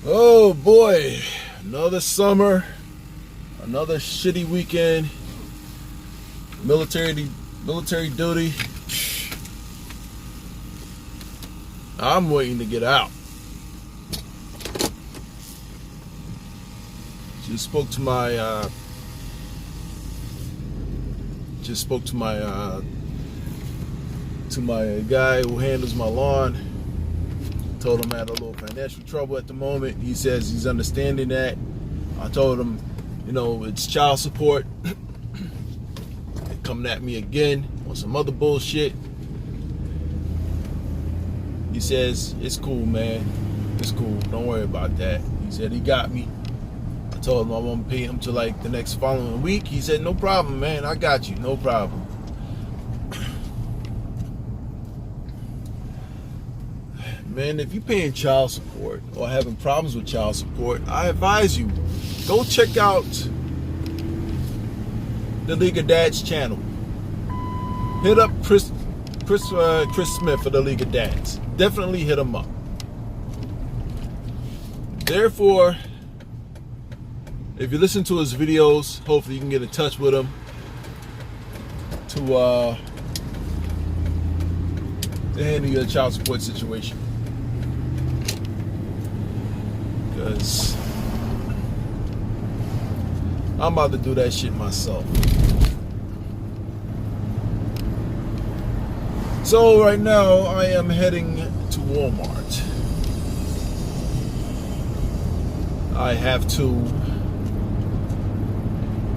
Oh boy, another summer, another shitty weekend, military duty. I'm waiting to get out. Just spoke to my guy who handles my lawn. Told him I had a little financial trouble at the moment. He says he's understanding that. I told him, it's child support. They're coming at me again on some other bullshit. He says, it's cool, man. It's cool. Don't worry about that. He said he got me. I told him I won't pay him till like the next following week. He said, no problem, man. I got you. No problem. Man, if you're paying child support or having problems with child support, I advise you, go check out the League of Dads channel. Hit up Chris Smith for the League of Dads. Definitely hit him up. Therefore, if you listen to his videos, hopefully you can get in touch with him to handle your child support situation. Because I'm about to do that shit myself. So right now I am heading to Walmart. I have to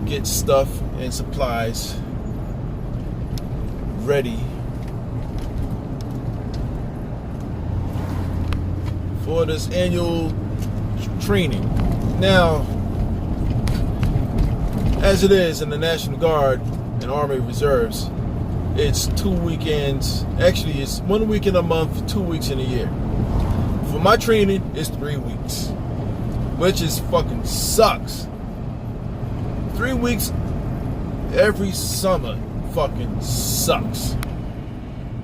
get stuff and supplies ready for this annual training. Now, as it is in the National Guard and Army Reserves, it's 2 weekends. Actually, it's 1 weekend a month, 2 weeks in a year. For my training, it's 3 weeks, which is fucking sucks. 3 weeks every summer fucking sucks.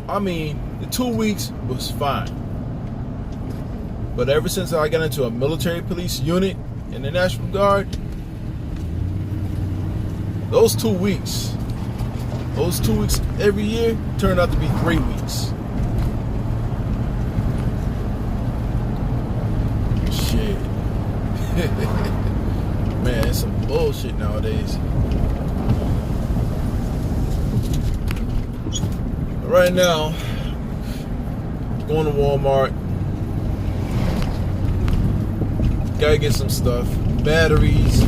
I mean, the 2 weeks was fine. But ever since I got into a military police unit in the National Guard, those 2 weeks every year turned out to be 3 weeks. Shit. Man, it's some bullshit nowadays. Right now, going to Walmart. Gotta get some stuff. Batteries,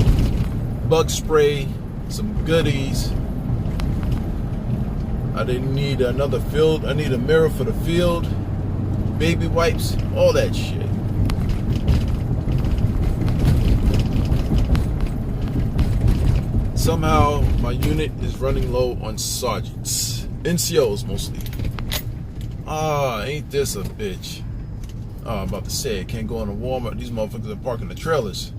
bug spray, some goodies. I didn't need another field. I need a mirror for the field. Baby wipes, all that shit. Somehow my unit is running low on sergeants. NCOs mostly. Ain't this a bitch. I'm about to say, I can't go into Walmart. These motherfuckers are parking the trailers.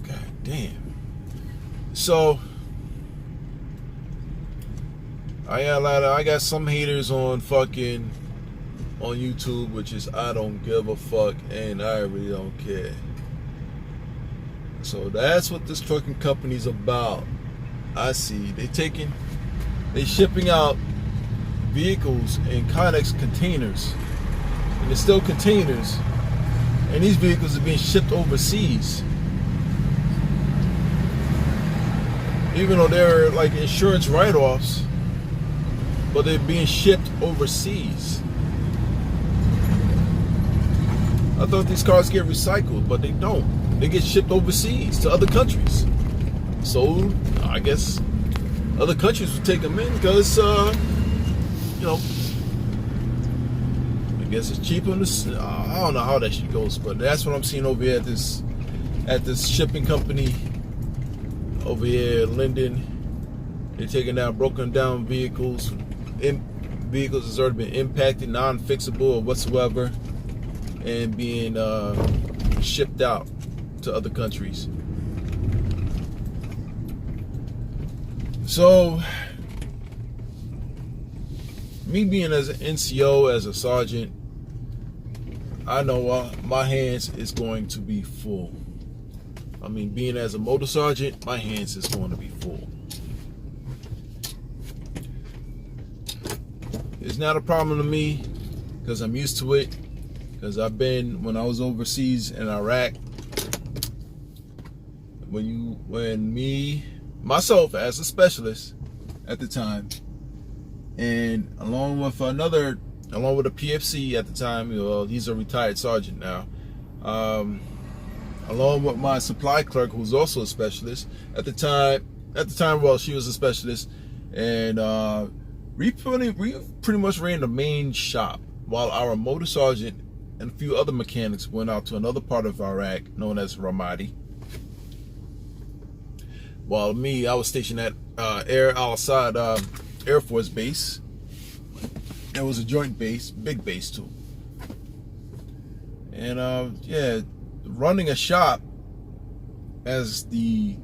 God damn. So, I got some haters on YouTube, which is I don't give a fuck and I really don't care. So that's what this trucking company's about. I see. They shipping out vehicles in Connex containers, and they're still containers, and these vehicles are being shipped overseas, even though they're like insurance write-offs, but they're being shipped overseas. I thought these cars get recycled, but they don't. They get shipped overseas to other countries. So I guess other countries will take them in because I guess it's cheaper. I don't know how that shit goes, but that's what I'm seeing over here at this shipping company over here in Linden. They're taking out broken down vehicles vehicles that's already been impacted, non-fixable or whatsoever, and being shipped out to other countries. So, me being as an NCO, as a sergeant, I know my hands is going to be full. I mean, being as a motor sergeant, my hands is going to be full. It's not a problem to me because I'm used to it. Because I've been, when I was overseas in Iraq, myself as a specialist at the time, and along with a PFC at the time, well, he's a retired sergeant now, along with my supply clerk, who's also a specialist at the time, well, she was a specialist, and we pretty much ran the main shop, while our motor sergeant and a few other mechanics went out to another part of Iraq known as Ramadi. While me, I was stationed at Al Assad Air Force Base. It was a joint base, big base too. And yeah, running a shop as a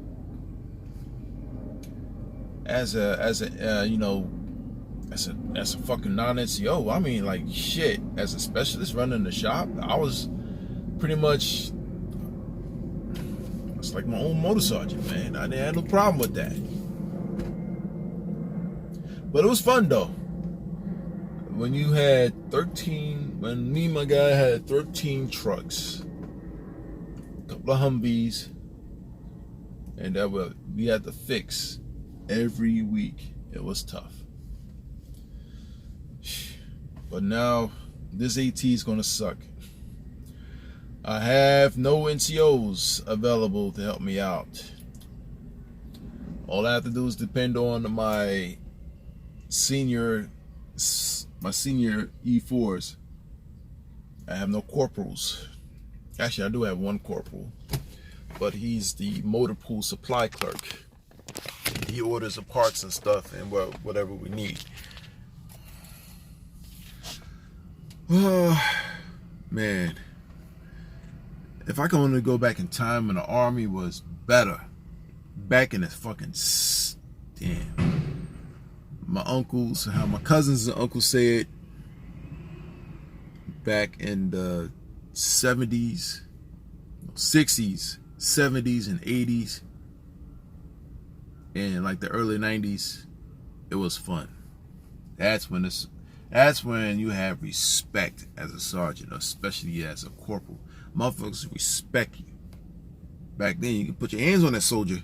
fucking non-NCO, I mean, like, shit, as a specialist running the shop, I was pretty much, it's like my own motor sergeant, man. I didn't have no problem with that. But it was fun though. When me and my guy had 13 trucks, a couple of Humvees, and that we had to fix every week. It was tough. But now this AT is gonna suck. I have no NCOs available to help me out. All I have to do is depend on my senior E4s. I have no corporals. Actually, I do have one corporal, but he's the motor pool supply clerk. He orders the parts and stuff and whatever we need. Man, if I could only go back in time when the Army was better, back in the fucking, damn. My uncles, how my cousins and uncles said, back in the 70s, 60s, 70s, and 80s, and like the early 90s, it was fun. That's when you have respect as a sergeant, especially as a corporal. Motherfuckers respect you. Back then, you can put your hands on that soldier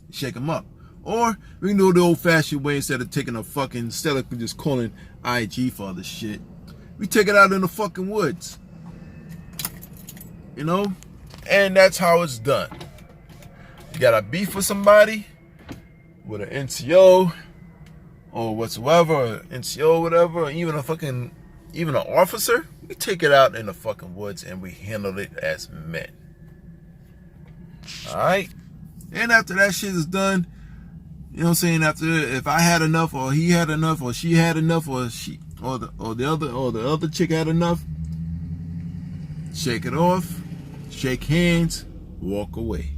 and shake him up. Or we can do it the old-fashioned way, instead of just calling IG for all this shit. We take it out in the fucking woods. You know? And that's how it's done. You got a beef with somebody, with an NCO, or whatsoever, or NCO, whatever, or even an officer, we take it out in the fucking woods and we handle it as men. Alright? And after that shit is done, you know what I'm saying, after, if I had enough, or he had enough, or she had enough, or the other chick had enough, shake it off, shake hands, walk away.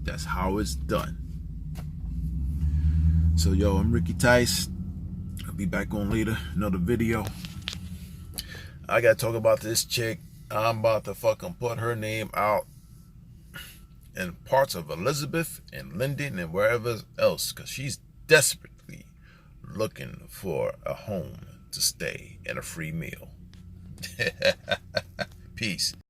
That's how it's done. So yo, I'm Ricky Tice. I'll be back on later, another video. I gotta talk about this chick. I'm about to fucking put her name out in parts of Elizabeth and Linden and wherever else, because she's desperately looking for a home to stay and a free meal. Peace.